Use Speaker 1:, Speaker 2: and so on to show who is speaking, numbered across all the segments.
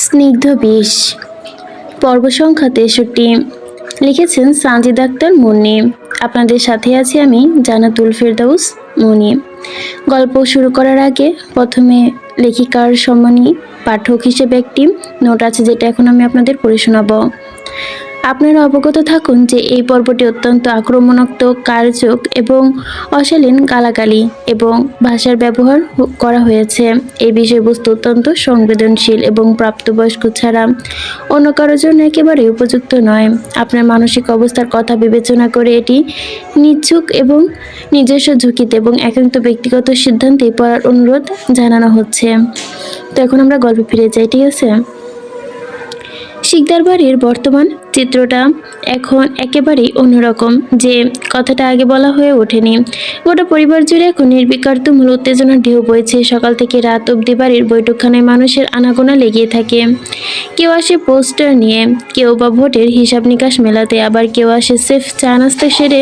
Speaker 1: স্নিগ্ধ বিষ পর্ব সংখ্যা 63 লিখেছেন সানজিদ আক্তার মুন্নি। আপনাদের সাথে আছি আমি জান্নাতুল ফেরদৌস মুনি। গল্প শুরু করার আগে প্রথমে লেখিকার সম্মানী পাঠক হিসেবে একটি নোট আছে, যেটা এখন আমি আপনাদের পড়ে শোনাবো। আপনারা অবগত থাকুন যে এই পর্বটি অত্যন্ত আক্রমণাত্মক, কার্যক এবং অশালীন গালাগালি এবং ভাষার ব্যবহার করা হয়েছে। এই বিষয়বস্তু অত্যন্ত সংবেদনশীল এবং প্রাপ্তবয়স্ক ছাড়া অন্য কারোর জন্য একেবারেই উপযুক্ত নয়। আপনার মানসিক অবস্থার কথা বিবেচনা করে এটি নিচ্ছুক এবং নিজস্ব ঝুঁকিতে এবং একান্ত ব্যক্তিগত সিদ্ধান্তে পড়ার অনুরোধ জানানো হচ্ছে। তো এখন আমরা গল্পে ফিরে যাই, ঠিক আছে? শিকদার বাড়ির বর্তমান চিত্রটা এখন একেবারেই অন্যরকম, যে কথাটা আগে বলা হয়ে ওঠেনি। গোটা পরিবার জুড়ে এখন নির্বিকার তুমুল উত্তেজনার ঢেউ বইছে। সকাল থেকে রাত অবধি বাড়ির বৈঠকখানায় মানুষের আনাগোনা লেগেই থাকে। কেউ আসে পোস্টার নিয়ে, কেউ বা ভোটের হিসাব নিকাশ মেলাতে, আবার কেউ আসে সেফ চা নাস্তা সেরে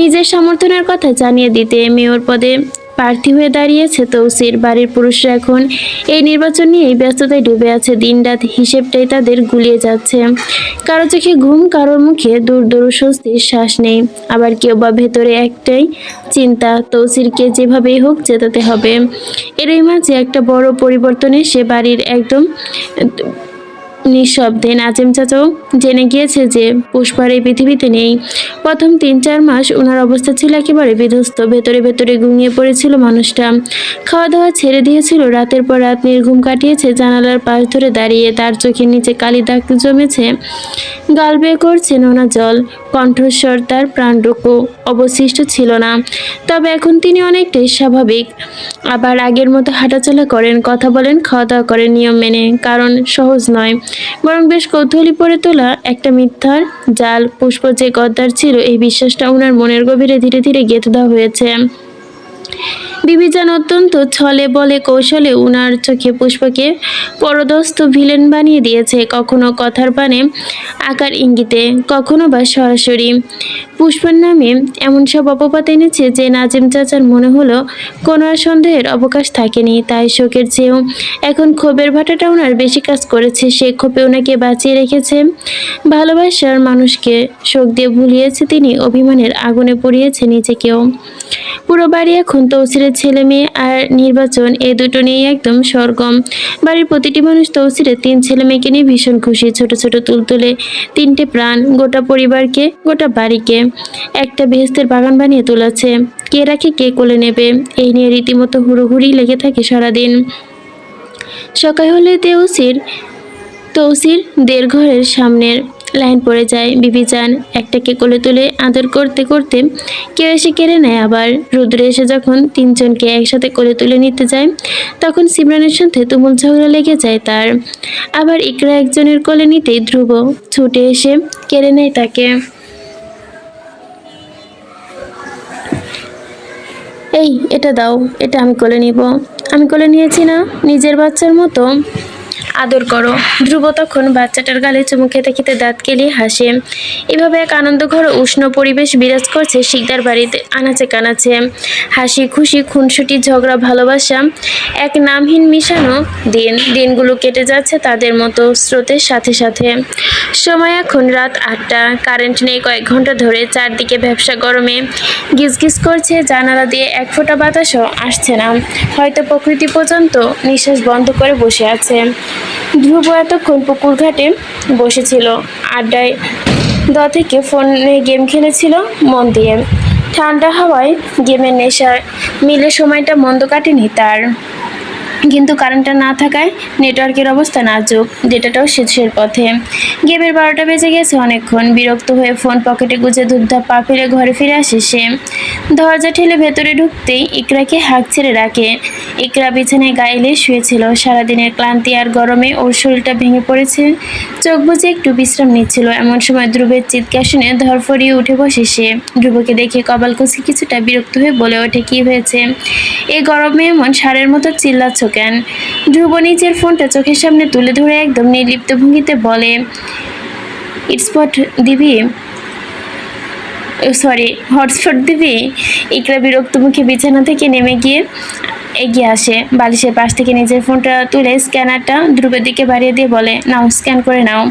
Speaker 1: নিজের সমর্থনের কথা জানিয়ে দিতে। মেয়র পদে প্রার্থী হয়ে দাঁড়িয়েছে তৌসির। বাড়ির পুরুষরা এখন এই নির্বাচন নিয়েই ব্যস্ততায় ডুবে আছে। দিনরাত হিসেবটাই তাদের গুলিয়ে যাচ্ছে। কারো চোখে ঘুম, কারোর মুখে দূর দূর স্বস্তির শ্বাস নেই। আবার কেউ বা ভেতরে একটাই চিন্তা, তৌসিরকে যেভাবেই হোক জেতাতে হবে। এরই মাঝে একটা বড় পরিবর্তন এসে বাড়ির একদম নিঃশব্দে নাজিম চাচাও জেনে গিয়েছে যে পুষ্পার এই পৃথিবীতে নেই। প্রথম 3-4 মাস ওনার অবস্থা ছিল একেবারে বিধ্বস্ত। ভেতরে ভেতরে ঘুমিয়ে পড়েছিল মানুষটা। খাওয়া দাওয়া ছেড়ে দিয়েছিল। রাতের পর রাত নির্ঘুম কাটিয়েছে জানালার পাশ ধরে দাঁড়িয়ে। তার চোখের নিচে কালি দাগ জমেছে, গাল বেয়ে করছে নোনা জল। কণ্ঠস্বর তার প্রাণটুকু অবশিষ্ট ছিল না। তবে এখন তিনি অনেকটাই স্বাভাবিক। আবার আগের মতো হাঁটাচলা করেন, কথা বলেন, খাওয়া দাওয়া করেন নিয়ম মেনে। কারণ সহজ নয়, বরং বেশ কৌতূহলী করে তোলা একটা মিথ্যার জাল। পুষ্প যে গদ্দার ছিল, এই বিশ্বাসটা ওনার মনের গভীরে ধীরে ধীরে গেঁথে দেওয়া হয়েছে। বিবিজান অত্যন্ত ছলে বলে কৌশলে উনার চোখে পুষ্পকে পরদস্ত ভিলেন বানিয়ে দিয়েছে। কখনো কথার পানে আকার ইঙ্গিতে, কখনো বা সরাসরি। পুষ্পার নামে এমন সব অপবাদ এনেছে যে নাজিম চাচার মনে হলো কোনো আর সন্দেহের অবকাশ থাকেনি। তাই শোকের চেয়েও এখন ক্ষোভের ভাটাটা ওনার বেশি কাজ করেছে। সে ক্ষোভে ওনাকে বাঁচিয়ে রেখেছে ভালোবাসার মানুষকে। শোক দিয়ে ভুলিয়েছে তিনি, অভিমানের আগুনে পুড়িয়েছে নিজেকেও। পুরো বাড়ি এখন তৌসিরের ছেলে মেয়ে আর নির্বাচন, এ দুটো নিয়েই একদম সরগম। বাড়ির প্রতিটি মানুষ তৌসিরের 3 ছেলে মেয়েকে নিয়ে ভীষণ খুশি। ছোট ছোট তুলতুলে 3টে প্রাণ গোটা পরিবারকে, গোটা বাড়িকে একটা বেহেশতের বাগান বানিয়ে তুলেছে। কে রাখে, কে কোলে নেবে, এই নিয়ে রীতিমতো হুড়োহুড়ি লেগে থাকে সারাদিন। সকাল হলে তৌসির দের ঘরের সামনের লাইন পড়ে যায়। বিবিজান একটাকে কোলে তুলে আদর করতে করতে কেউ এসে কেড়ে নেয়। আবার রুদ্র এসে যখন 3 জনকে একসাথে কোলে তুলে নিতে যায়, তখন সিমরানের সাথে তুমুল ঝগড়া লেগে যায় তার। আবার ইকরা একজনের কোলে নিতেই ধ্রুব ছুটে এসে কেড়ে নেয় তাকে। এই, এটা দাও, এটা আমি কোলে নিব। আমি কোলে নিয়েছি না, নিজের বাচ্চার মতো আদর করো। ধ্রুব তখন বাচ্চাটার গালে চুমু খেতে খেতে দাঁত কেলিয়ে হাসে। এভাবে এক আনন্দঘর উষ্ণ পরিবেশ বিরাজ করছে শিকদার বাড়িতে আনাচে কানাচে। হাসি খুশি, খুনসুটি, ঝগড়া, ভালোবাসা, এক নামহীন মিশানো দিনগুলো কেটে যাচ্ছে তাদের মতো স্রোতের সাথে সাথে। সময় এখন রাত 8টা। কারেন্ট নেই কয়েক ঘন্টা ধরে। চারদিকে ভ্যাপসা গরমে গিজগিজ করছে। জানালা দিয়ে এক ফোঁটা বাতাসও আসছে না। হয়তো প্রকৃতি পর্যন্ত নিঃশ্বাস বন্ধ করে বসে আছে। ধ্রুব এতক্ষণ পুকুর ঘাটে বসেছিল, আড্ডায় থেকে ফোনে গেম খেলেছিল মন দিয়ে। ঠান্ডা হাওয়ায় গেমের নেশার মিলে সময়টা মন্দ কাটেনি তার। কিন্তু কারেন্টটা না থাকায় নেটওয়ার্কের অবস্থা নাজুক, ডেটাটাও শেষের পথে। গেমের 12টা বেজে গেছে অনেকক্ষণ। বিরক্ত হয়ে ফোন পকেটে গুজে ধূপধাপ পা ফেলে ঘরে ফিরে আসে সে। দরজা ঠেলে ভেতরে ঢুকতেই ইকরাকে হাঁক ছেড়ে রাখে। ইকরা বিছানায় গায়ে শুয়েছিল। সারাদিনের ক্লান্তি আর গরমে ওর শরীরটা ভেঙে পড়েছে। চোখ বুজে একটু বিশ্রাম নিচ্ছিল। এমন সময় ধ্রুবের চিৎকার শুনে ধরফরিয়ে উঠে বসে সে। ধ্রুবকে দেখে কপাল কুঁচকে কিছুটা বিরক্ত হয়ে বলে ওঠে, কি হয়েছে? এই গরমে এমন ষাঁড়ের মতো চিল্লাচ্ছ কেন? ধ্রুব নিজের ফোনটা চোখের সামনে তুলে ধরে একদম নির্লিপ্ত ভঙ্গিতে বলে, হটস্পট দিবি? ইকরা বিরক্ত মুখে বিছানা থেকে নেমে গিয়ে এগিয়ে আসে, বালিশের পাশ থেকে নিজের ফোনটা তুলে স্ক্যানারটা ধ্রুবের দিকে বাড়িয়ে দিয়ে বলে, নাও স্ক্যান করে নাও।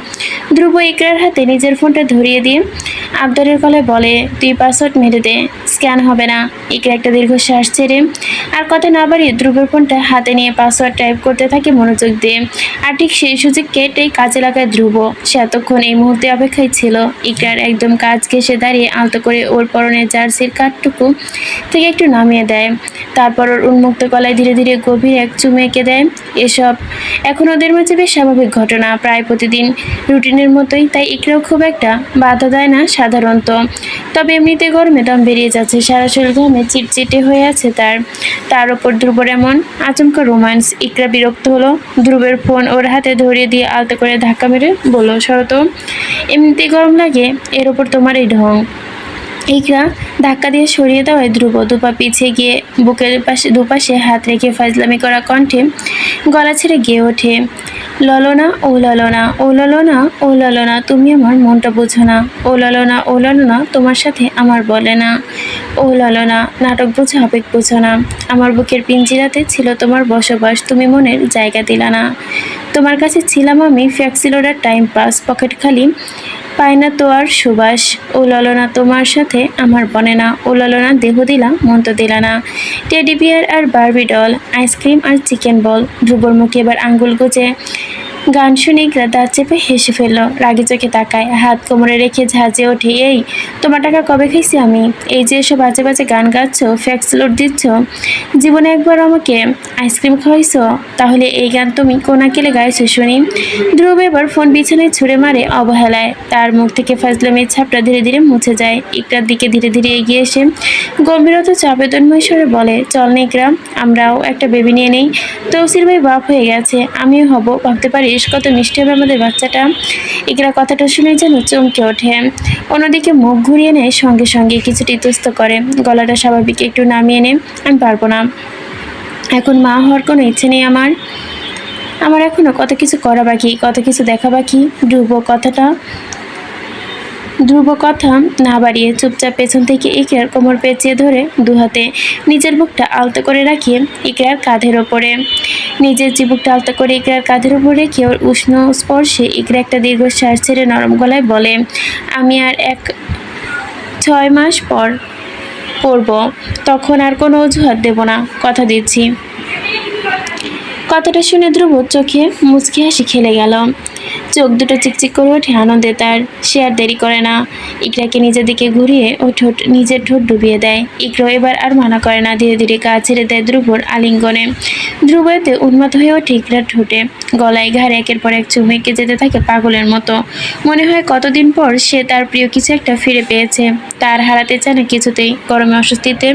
Speaker 1: ধ্রুব ইকরার হাতে নিজের ফোনটা ধরিয়ে দিয়ে আবদারের গলায় বলে, তুই পাসওয়ার্ড মেরে দে, স্ক্যান হবে না। ইকরা একটা দীর্ঘশ্বাস ছেড়ে আর কথা না বাড়িয়ে ধ্রুবের ফোনটা হাতে নিয়ে পাসওয়ার্ড টাইপ করতে থাকে মনোযোগ দিয়ে। আর ঠিক সেই সুযোগ কেটেই কাজে লাগায় ধ্রুব। সে এতক্ষণ এই মুহূর্তে অপেক্ষায় ছিল। ইকরার একদম কাজ ঘেঁষে দাঁড়িয়ে আলতো করে ওর পরনের জার্সির কাঠটুকু থেকে একটু নামিয়ে দেয়। তারপর ওর উন্মুক্ত গলায় ধীরে ধীরে গভীর এক চুমু এঁকে দেয়। এসব এখন ওদের মাঝে বেশ স্বাভাবিক ঘটনা, প্রায় প্রতিদিন রুটিনের মতোই, তাই ইকরাও খুব একটা বাধা দেয় না সাধারণত। তবে এমনিতে গরমে দম বেরিয়ে যাচ্ছে, সারা শরীর ঘামে চিটচিটে হয়ে আছে তার ওপর ধ্রুবর এমন আচমকা রোম্যান্স। ইকরা বিরক্ত হলো, ধ্রুবের ফোন ওর হাতে ধরিয়ে দিয়ে আলতো করে ধাক্কা মেরে বলল, সরো তো, এমনিতেই গরম লাগে, এর ওপর তোমার এই ঢং। ইকরা ধাক্কা দিয়ে সরিয়ে দেওয়ায় ধ্রুব দুপা পিছিয়ে গিয়ে বুকের পাশে দুপাশে হাত রেখে ফাজলামি করা কণ্ঠে গলা ছেড়ে গেয়ে ওঠে, ললনা ও ললনা, ও ললনা, ও ললনা, তুমি আমার মনটা বোঝো না, ও ললনা, ও ললনা, তোমার সাথে আমার বলে না, ও ললনা, নাটক বোঝো আবেগ বোঝো না, আমার বুকের পিঞ্জিরাতে ছিল তোমার বসবাস, তুমি মনের জায়গা দিলা না, তোমার কাছে ছিলাম আমি ফ্যাক্সিলোডার টাইম পাস, পকেট খালি পায় না তো আর সুবাস, ও ললনা, তোমার সাথে আমার বনে না, ও ললনা, দেহ দিলা মন তো দিলা না, টেডি বিয়ার আর বারবি ডল, আইসক্রিম আর চিকেন বল। ধ্রুবর মুখে এবার আঙ্গুল গুজে গান শুনে ইকরা দাঁত চেপে হেসে ফেলল, রাগি চোখে তাকায়, হাত কোমরে রেখে ঝাঁজে ওঠে, এই তোমার টাকা কবে খাইছি আমি? এই যে এসব বাজে বাজে গান গাচ্ছ, ফ্যাক্স লোড দিচ্ছ, জীবনে একবার আমাকে আইসক্রিম খাওয়াইছো, তাহলে এই গান তুমি কোন আকেলে গাইছো শুনি? ধ্রুব এবার ফোন বিছানায় ছুঁড়ে মারে অবহেলায়, তার মুখ থেকে ফাজলামের ছাপটা ধীরে ধীরে মুছে যায়। ইকরার দিকে ধীরে ধীরে এগিয়ে এসে গম্ভীরতা চাপেদন্ময় স্বরে বলে, চল না ইকরা, আমরাও একটা বেবি নিয়ে নেই। তৌসির ভাই বাপ হয়ে গেছে, আমিও হব, ভাবতে পারিস কত মিষ্টি হবে আমাদের বাচ্চাটা। ইকরা কথাটা শুনে যেন চমকে ওঠে, অন্যদিকে মুখ ঘুরিয়ে নেয়, সঙ্গে সঙ্গে কিছুটা ইতস্ত করে, গলাটা স্বাভাবিক একটু নামিয়ে নেয়, আমি পারবো না, এখন মা হওয়ার কোনো ইচ্ছে নেই আমার, আমার এখনো কত কিছু করা বাকি, কত কিছু দেখা বাকি। ধ্রুব কথা না বাড়িয়ে চুপচাপ পেছন থেকে ইকরার কোমর পেঁচিয়ে ধরে দুহাতে নিজের বুকটা আলতো করে রাখিয়ে ইকরার কাঁধের ওপরে নিজের চিবুকটা আলতো করে ইকরার কাঁধের উপর রেখে ওর উষ্ণ স্পর্শে ইকরা একটা দীর্ঘশ্বাস ছেড়ে নরম গলায় বলে, আমি আর 6 মাস পর পড়ব, তখন আর কোনো অজুহাত দেব না, কথা দিচ্ছি। কথাটা শুনে ধ্রুব চোখে মুচকি হাসি খেলে গেল, চোখ দুটো চিকচিক করে ওঠে আনন্দে তার। সে আর দেরি করে না, ইকরাকে নিজের দিকে ঘুরিয়ে ও নিজের ঠোঁট ডুবিয়ে দেয়। ইকরা এবার আর মানা করে না, ধীরে ধীরে গা ছেড়ে দেয় ধ্রুবর আলিঙ্গনে। ধ্রুব এতে উন্মাদ হয়ে ওঠে ইকরার ঠোঁটে, গলায় ঘাড়ে একের পর এক চুমু এঁকে যেতে থাকে পাগলের মতো। মনে হয় কতদিন পর সে তার প্রিয় কিছু একটা ফিরে পেয়েছে, তার হারাতে চায় না কিছুতেই। গরমে অস্বস্তিতে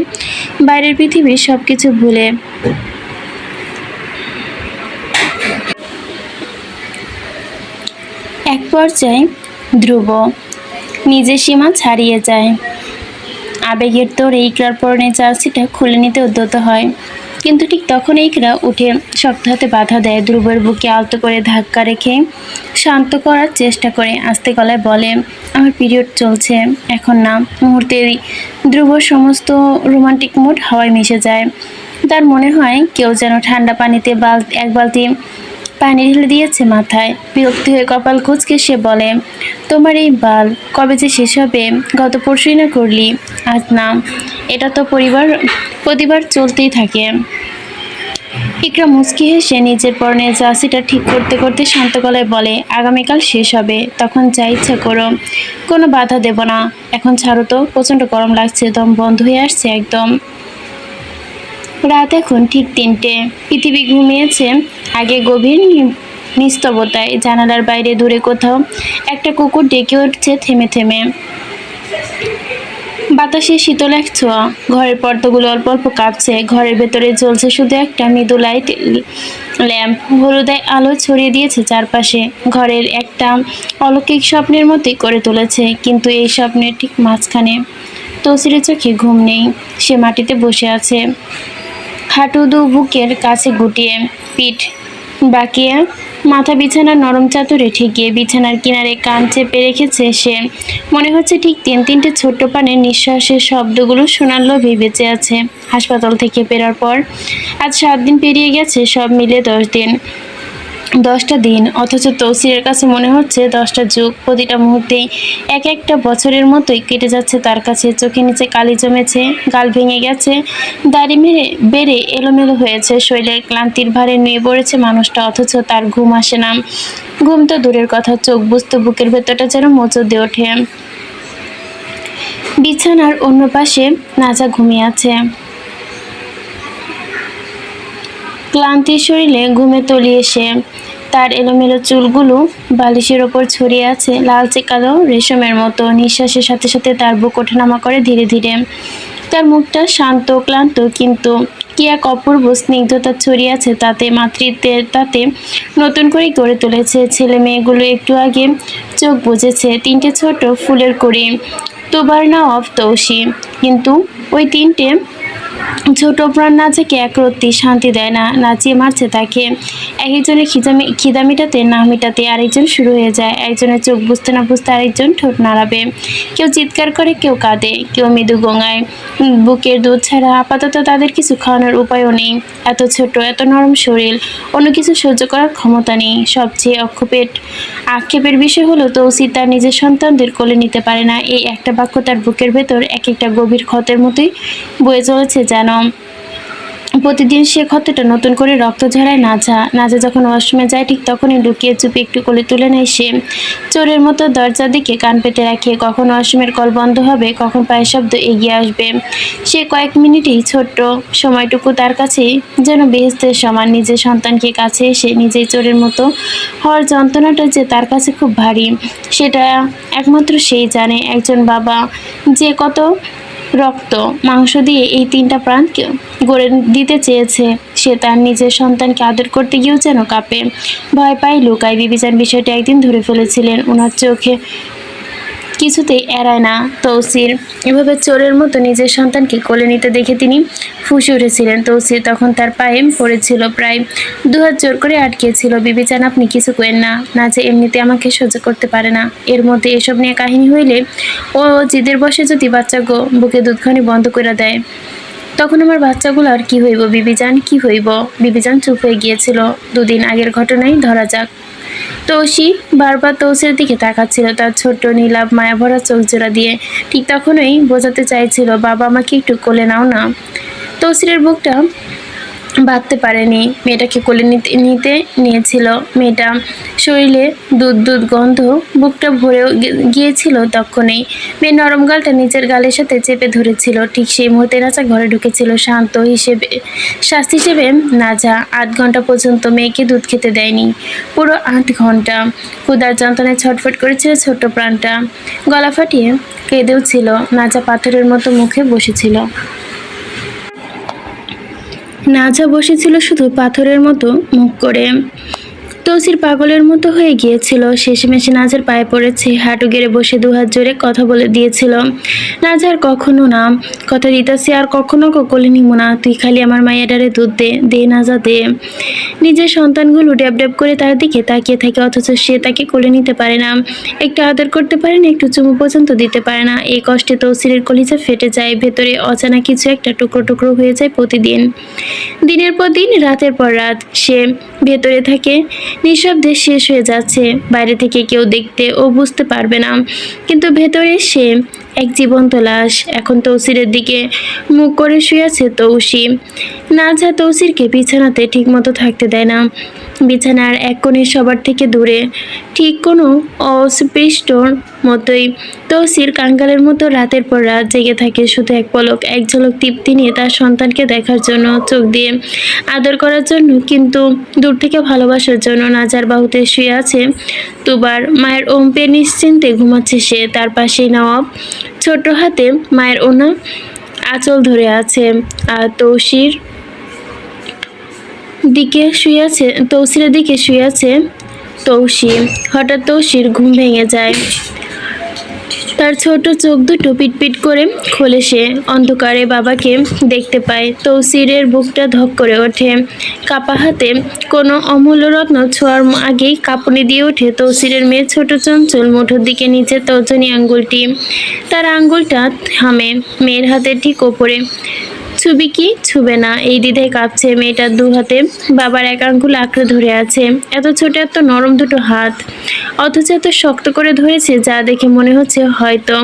Speaker 1: বাইরের পৃথিবীর সব কিছু ভুলে এক পর্যায়ে ধ্রুব নিজের সীমা ছাড়িয়ে যায়, আবেগের তোড়ে ইকরার পরনে জার্সিটা খুলে নিতে উদ্যত হয়, কিন্তু ঠিক তখন ইকরা উঠে শক্ত হাতে বাধা দেয়। ধ্রুবের বুকে আলতো করে ধাক্কা রেখে শান্ত করার চেষ্টা করে আস্তে গলায় বলে, আমার পিরিয়ড চলছে, এখন না। মুহূর্তেই ধ্রুবর সমস্ত রোমান্টিক মুড হাওয়ায় মিশে যায়। তার মনে হয় কেউ যেন ঠান্ডা পানিতে এক বালতি পানি ঢেলে দিয়েছে মাথায়। বিরক্তি হয়ে কপাল কুঁচকে সে বলে, তোমার এই বাল কবে যে শেষ হবে? গত পরশুই না করলি, আজ না। এটা তো প্রতিবার চলতেই থাকে। ইকরা মুচকি হেসে নিজের পরনের জার্সিটা ঠিক করতে করতে শান্ত গলায় বলে, আগামীকাল শেষ হবে, তখন যা ইচ্ছা করো, কোনো বাধা দেব না। এখন ছাড়ো তো, প্রচণ্ড গরম লাগছে, দম বন্ধ হয়ে আসছে একদম। রাত এখন ঠিক 3টে, পৃথিবী ঘুমিয়েছে আগে গভীর নিস্তবতায়। জানালার বাইরে দূরে কোথাও একটা কুকুর ডেকে উঠছে থেমে থেমে, বাতাসে শীতল এক ছোঁয়া। ঘরের পর্দাগুলো অল্প অল্প কাঁপছে, ঘরের ভেতরে জ্বলছে শুধু একটা মৃদু লাইট ল্যাম্প, হলুদায় আলো ছড়িয়ে দিয়েছে চারপাশে, ঘরের একটা অলৌকিক স্বপ্নের মতোই করে তুলেছে। কিন্তু এই স্বপ্নের ঠিক মাঝখানে তৌসিরের চোখে ঘুম নেই, সে মাটিতে বসে আছে, হাঁটু দু বুকের কাছে গুটিয়ে, পিঠ বাঁকিয়ে মাথা বিছানার নরম চাদরে ঠেকিয়ে বিছানার কিনারে কান চেপে রেখেছে সে। মনে হচ্ছে ঠিক তিনটে ছোট্ট প্রাণের নিঃশ্বাসের শব্দগুলো শোনার লোভে বেঁচে আছে। হাসপাতাল থেকে ফেরার পর আজ 7 দিন পেরিয়ে গেছে, সব মিলে 10 দিন। 10টা দিন, অথচ তৌসিরের কাছে মনে হচ্ছে 10টা যুগ। প্রতিটা মুহূর্তেই এক একটা বছরের মতোই কেটে যাচ্ছে তার কাছে। চোখের নিচে কালি জমেছে, গাল ভেঙে গেছে, দাড়ি বেড়ে এলোমেলো হয়েছে, শরীরে ক্লান্তির ভারে নুয়ে পড়েছে মানুষটা, অথচ তার ঘুম আসে না। ঘুম তো দূরের কথা, চোখ বুজতে বুকের ভেতরটা যেন মোচড় দিয়ে ওঠে। বিছানার অন্য পাশে নাজা ঘুমিয়ে আছে। ক্লান্তির শরীরে ঘুমে তলিয়ে সে। তার এলোমেলো চুলগুলো বালিশের ওপর ছড়িয়ে আছে, লালচে কালো রেশমের মতো। নিঃশ্বাসের সাথে সাথে তার বুক ওঠানামা করে ধীরে ধীরে। তার মুখটা শান্ত ক্লান্ত, কিন্তু কি এক অপূর্ব স্নিগ্ধতা ছড়িয়ে আছে তাতে। মাতৃত্বের তাতে নতুন করে গড়ে তুলেছে। ছেলে মেয়েগুলো একটু আগে চোখ বুজেছে, 3টে ছোট ফুলের কড়ি, তুবারনা অফ তৌসি। কিন্তু ওই 3টে ছোট প্রাণ নাচাকে একরত্তি শান্তি দেয় না, নাচিয়ে মারছে তাকে। একজনের খিদা মেটাতে না মেটাতে আরেকজন শুরু হয়ে যায়। একজনের চোখ বুঝতে না বুঝতে আরেকজন ঠোঁট নাড়াবে। কেউ চিৎকার করে, কেউ কাঁদে, কেউ মৃদু গোঙায়। বুকের দুধ ছাড়া আপাতত তাদের কিছু খাওয়ানোর উপায়ও নেই। এত ছোট, এত নরম শরীর, অন্য কিছু সহ্য করার ক্ষমতা নেই। সবচেয়ে আক্ষেপের বিষয় হলো তৌসি তার নিজের সন্তানদের কোলে নিতে পারে না। এই একটা বাক্য তার বুকের ভেতর এক একটা গভীর ক্ষতের মতোই বয়ে চলেছে যেন। প্রতিদিন সে ক্ষতটা নতুন করে রক্ত ঝরায় নাজা যখন ওয়াশরুমে যায় ঠিক তখনই লুকিয়ে চুপে একটু কোলে তুলে নেয় সে। চোরের মতো দরজার দিকে কান পেতে রাখে, কখন ওয়াশরুমের কল বন্ধ হবে, কখন পায়ের শব্দ এগিয়ে আসবে। সে কয়েক মিনিটই ছোট্ট সময়টুকু তার কাছে যেন বেহেশতের সমান। নিজের সন্তানকে কাছে এসে নিজেই চোরের মতো হওয়ার যন্ত্রণাটা যে তার কাছে খুব ভারী, সেটা একমাত্র সেই জানে। একজন বাবা যে কত রক্ত মাংস দিয়ে এই 3টা প্রাণকে গড়ে দিতে চেয়েছে, সে তার নিজের সন্তানকে আদর করতে গিয়েও যেন কাঁপে, ভয় পায়, লুকায়। বিবিচার বিষয়টা একদিন ধরে ফেলেছিলেন, ওনার চোখে কিছুতেই এড়ায় না তৌসির। এভাবে চোরের মতো নিজের সন্তানকে কোলে নিতে দেখে তিনি ফুঁসে উঠেছিলেন। তৌসির তখন তার পায়ে পড়েছিল, প্রায় 2 হাত জোর করে আটকেছিল। বিবিচান, আপনি কিছু করেন না, না যে এমনিতে আমাকে সহ্য করতে পারে না, এর মধ্যে এসব নিয়ে কাহিনী হইলে ও জিদের বসে যদি বাচ্চা বুকে দুধখানি বন্ধ করে দেয়, তখন আমার বাচ্চাগুলো আর কি হইব বিবিজান, কি হইব? বিবিজান চুপ হয়ে গিয়েছিল। 2 দিন আগের ঘটনাই ধরা যাক। তৌসি বারবার তৌসির দিকে তাকাচ্ছিল তার ছোট্ট নীলাভ মায়াভরা চোখ জোড়া দিয়ে। ঠিক তখনই বোঝাতে চাইছিল, বাবা আমাকে একটু কোলে নাও না। তৌসিরের বুকটা বাঁধতে পারেনি, মেয়েটাকে কোলে নিতে নিয়েছিল। মেয়েটা শরীরে দুধ গন্ধ, বুকটা ভরেও গিয়েছিল তখনই। মেয়ে নরম গালটা নিজের গালের সাথে চেপে ধরেছিল। ঠিক সেই মুহূর্তে নাজা ঘরে ঢুকেছিল, শাস্তি হিসেবে। নাজা 8 ঘন্টা পর্যন্ত মেয়েকে দুধ খেতে দেয়নি, পুরো 8 ঘন্টা। ক্ষুধার যন্ত্রণায় ছটফট করেছিল ছোট্ট প্রাণটা, গলা ফাটিয়ে কেঁদেও ছিল। নাজা পাথরের মতো মুখে বসেছিল। নাজা বসেছিল শুধু পাথরের মতো মুখ করে। তৌসির পাগলের মতো হয়ে গিয়েছিল। শেষমেশে নাজার পায়ে পড়েছে, হাঁটু গেড়ে বসে 2 হাত জোরে কথা বলে দিয়েছিল, নাজার কখনো না, কথা দিতেছি আর কখনো কোলে নিব না, তুই খালি আমার মাইয়াডারে দুধ দে, দে নাজা দে। নিজের সন্তানগুলো ড্যাব ড্যাব করে তার দিকে তাকিয়ে থাকে, অথচ সে তাকে কোলে নিতে পারে না, একটু আদর করতে পারে না, একটু চুমু পর্যন্ত দিতে পারে না। এই কষ্টে তৌসিরের কলিজা ফেটে যায়, ভেতরে অজানা কিছু একটা টুকরো টুকরো হয়ে যায় প্রতিদিন, দিনের পর দিন, রাতের পর রাত। সে ভেতরে থাকে, নিঃশব্দে শেষ হয়ে যাচ্ছে। বাইরে থেকে কেউ দেখতে ও বুঝতে পারবে না, কিন্তু ভেতরে সে এক জীবন্ত লাশ। এখন তৌসিরের দিকে মুখ করে শুয়ে আছে তৌসি। নাজা তৌসিরকে বিছানাতে ঠিকমতো থাকতে দেয় না, বিছানার এক কোণে সবার থেকে দূরে, ঠিক কোনো অস্পৃষ্টর মতোই। তৌসির কাঙ্গালের মতো রাতের পর রাত জেগে থাকে, শুধু এক পলক, এক ঝলক তৃপ্তি নিয়ে তার সন্তানকে দেখার জন্য, চোখ দিয়ে আদর করার জন্য, কিন্তু দূর থেকে ভালোবাসার জন্য। নাজার বাহুতে শুয়ে আছে তুবার, মায়ের ওম্পে নিশ্চিন্তে ঘুমাচ্ছে সে। তার পাশেই নওয়াব ছোট হাতে মায়ের ওনা আঁচল ধরে আছে, আর তৌসিরের দিকে শুয়ে আছে তৌসি। হঠাৎ তৌসির ঘুম ভেঙে যায়। তার ছোট চোখ দুটো পিটপিট করে খোলে। সে অন্ধকারে বাবাকে দেখতে পায়। তৌসিরের বুকটা ধক করে ওঠে। কাপা হাতে কোনো অমূল্য রত্ন ছোঁয়ার আগেই কাঁপুনি দিয়ে ওঠে তৌসিরের মেয়ের ছোট চঞ্চল মুঠোর দিকে নিচের তর্জনী আঙ্গুলটি। তার আঙ্গুলটা থামে মেয়ের হাতের ঠিক ওপরে। ছুবি কি ছুবে না এই দ্বিধায় কাঁপছে। মেয়েটার দু হাতে বাবার এক আঙ্গুল আঁকড়ে ধরে আছে। এত ছোট এত নরম দুটো হাত, অথচ এত শক্ত করে ধরেছে যা দেখে মনে হচ্ছে হয়তো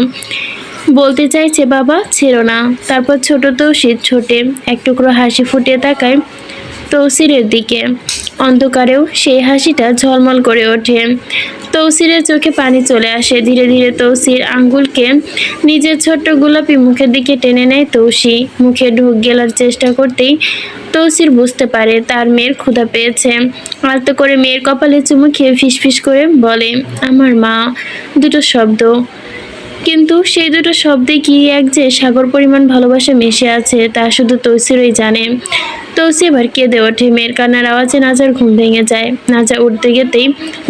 Speaker 1: বলতে চাইছে বাবা ছেড়ো না। তারপর ছোট তৌসির ছোটে এক টুকরো হাসি ফুটিয়ে তাকায় তৌসিরের দিকে। অন্ধকারেও সেই হাসিটা ঝলমল করে ওঠে। তৌসিরের চোখে পানি চলে আসে। ধীরে ধীরে তৌসির আঙ্গুলকে নিজের ছোট্ট গোলাপি মুখের দিকে টেনে নেয় তৌসি। মুখে ঢোক গেলার চেষ্টা করতেই তৌসির বুঝতে পারে তার মেয়ের ক্ষুধা পেয়েছে। আলতো করে মেয়ের কপালে চুমু খেয়ে ফিসফিস করে বলে আমার মা, দুটো শব্দ। কিন্তু সেই দুটো শব্দে কি এক যে সাগর পরিমাণ ভালোবাসা মিশে আছে তা শুধু তৌসিরই জানে। তৌসি এবার কেঁদে ওঠে। মেয়ের কান্নার আওয়াজে নাজার ঘুম ভেঙে যায়। নাজা উঠতে যেতেই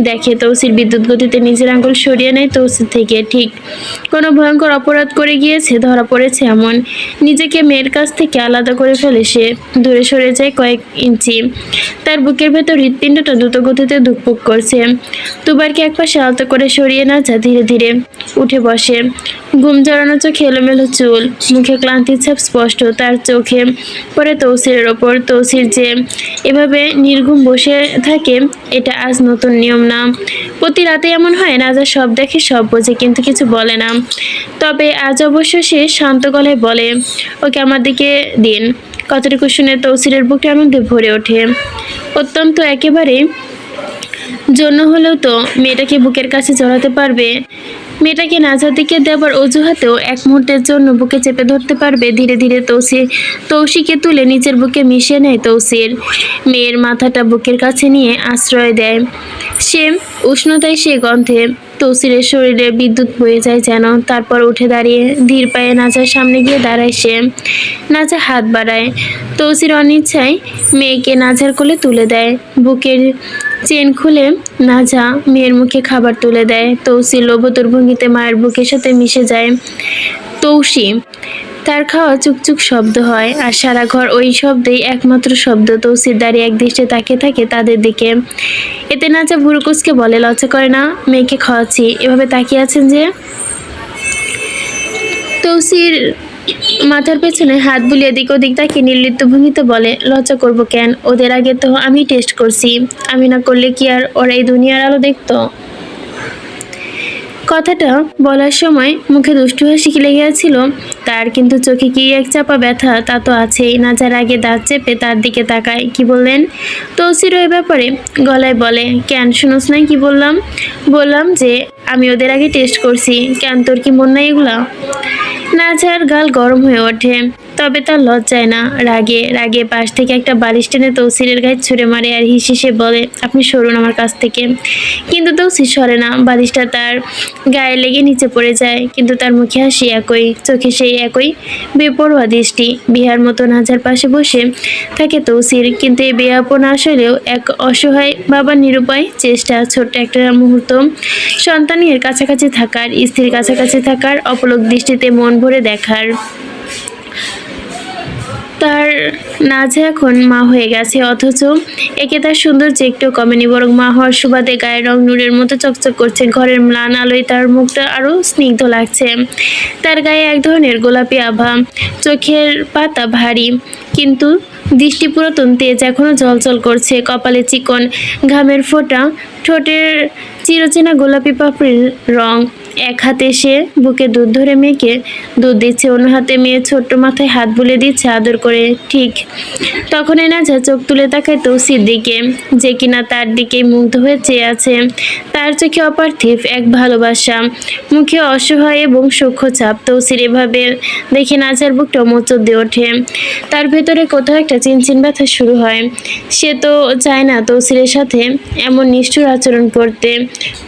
Speaker 1: দেখে তৌসির বিদ্যুৎ গতিতে নিজের আঙ্গুল সরিয়ে নেয় তৌসির থেকে। ঠিক কোনো ভয়ঙ্কর অপরাধ করে গিয়েছে, ধরা পড়েছে এমন। নিজেকে মেয়ের কাছ থেকে আলাদা করে ফেলে সে। দূরে সরে যায় কয়েক ইঞ্চি। তার বুকের ভেতর হৃৎপিণ্ডটা দ্রুত গতিতে ধুকপুক করছে। দুবারকে একপাশে আলতো করে সরিয়ে নাজা ধীরে ধীরে উঠে বসে। ঘুম জড়ানো চোখে এলোমেলো চুল, মুখে ক্লান্তির ছাপ স্পষ্ট। তার চোখে পড়ে তৌসিরের ওপর। তৌসির যে এভাবে নির্ঘুম বসে থাকে এটা আজ নতুন নিয়ম না। প্রতি রাতে এমন হয়। নাজা সব দেখে সব বোঝে কিন্তু কিছু বলে না। তবে আজ অবশ্য সে শান্ত গলায় বলে ওকে আমার দিকে দিন। কতটুকু শুনে তৌসিরের বুকটা আনন্দে ভরে ওঠে। অত্যন্ত একেবারে জন্য হলেও তো মেয়েটাকে বুকের কাছে জড়াতে পারবে। মেয়েটাকে নাজার দিকে দেবার অজুহাতেও এক মুহূর্তের জন্য বুকে চেপে ধরতে পারবে। ধীরে ধীরে তৌসিকে তুলে নিজের বুকে মিশিয়ে নেয় তৌসির। মেয়ের মাথাটা বুকের কাছে নিয়ে আশ্রয় দেয় সে। উষ্ণতায় সে গন্ধে তৌসিরের শরীরে বিদ্যুৎ বয়ে যায় যেন। তারপর উঠে দাঁড়িয়ে ধীর পায়ে নাজার সামনে গিয়ে দাঁড়ায় সে। নাজা হাত বাড়ায়। তৌসির অনিচ্ছায় মেয়েকে নাজার কোলে তুলে দেয়। বুকের চেন খুলে নাজা মেয়ের মুখে খাবার তুলে দেয়। তৌসি লোভতর ভঙ্গিতে মায়ের বুকের সাথে মিশে যায়। তৌসি তার খাওয়া চুকচুক শব্দ হয় আর সারা ঘর ওই শব্দেই একমাত্র শব্দ। তৌসির দাঁড়িয়ে এক দৃষ্টে তাকিয়ে থাকে তাদের দিকে। এতে নাজা ভুরু কুঁচকে বলে লজ্জা করে না? মেয়েকে খাওয়াচ্ছি, এভাবে তাকিয়ে আছেন যে? তৌসির মাথার পেছনে হাত বুলিয়ে দিক ওদিক তাকে নির্লিপ্ত ভঙ্গিতে বলে লজ্জা করব কেন? ওদের আগে তো আমি টেস্ট করছি। আমি না করলে কি আর ওরা এই দুনিয়ার আলো দেখতো? কথাটা বলার সময় মুখে দুষ্টু হাসি লেগে গেছিল তার, কিন্তু চোখে কি এক চাপা ব্যথা তা তো আছেই। নাজার আগে দাঁত চেপে তার দিকে তাকায়। কি বললেন? তৌসির ওই ব্যাপারে গলায় বলে কেন শুনোস নাই কি বললাম? বললাম যে আমি ওদের আগে টেস্ট করছি। কেন তোর কি মন নাই এগুলা? নাজার গাল গরম হয়ে ওঠে, তবে তার লজ্জায় না, রাগে। রাগে পাশ থেকে একটা বালিশ টেনে তৌসিরের গায়ে ছুঁড়ে মারে আর হিসেসে বলে আপনি সরুন আমার কাছ থেকে। কিন্তু তৌসির সরে না। বালিশটা তার গায়ে লেগে নিচে পড়ে যায়। কিন্তু তার মুখে হাসি একই, চোখে সেই একই বেপরোয়া দৃষ্টি। বিহার মতো নাজার পাশে বসে থাকে তৌসির, কিন্তু এই বেয়াপনা আসলেও এক অসহায় বাবার নিরুপায় চেষ্টা। ছোট্ট একটা মুহূর্ত সন্তানের কাছাকাছি থাকার, স্ত্রীর কাছাকাছি থাকার, অপলক দৃষ্টিতে মন ভরে দেখার। তার নাজা এখন মা হয়ে গেছে, অথচ একে তার সৌন্দর্য একটু কমেনি, বরং মা হওয়ার সুবাদে গায়ের রং নূরের মতো চকচক করছে। ঘরের ম্লান আলোয় তার মুখটা আরো স্নিগ্ধ লাগছে। তার গায়ে এক ধরনের গোলাপি আভা, চোখের পাতা ভারী, কিন্তু দৃষ্টি পুরাতন তেজ এখনো জ্বলজ্বল করছে। কপালে চিকন ঘামের ফোঁটা, ঠোঁটের চিরচেনা গোলাপি পাপড়ির রং। এক হাতে সে বুকে দুধ ধরে মেয়েকে দুধ দিচ্ছে, অন্য হাতে মেয়ের ছোট্ট মাথায় হাত বুলিয়ে দিচ্ছে আদর করে। ঠিক তখনই নাজা চোখ তুলে তাকায় তৌসির দিকে, যে কিনা তার দিকেই মুগ্ধ হয়ে চেয়ে আছে। তার চোখে অপার্থিব এক ভালোবাসা, মুখে অসহায় এবং সূক্ষ্ম ছাপ। তৌসির এভাবে দেখে নাজার বুকটা মোচড় দিয়ে ওঠে। তার ভেতরে কোথাও একটা চিনচিন ব্যথা শুরু হয়। সে তো চায় না তৌসিরের সাথে এমন নিষ্ঠুর আচরণ করতে।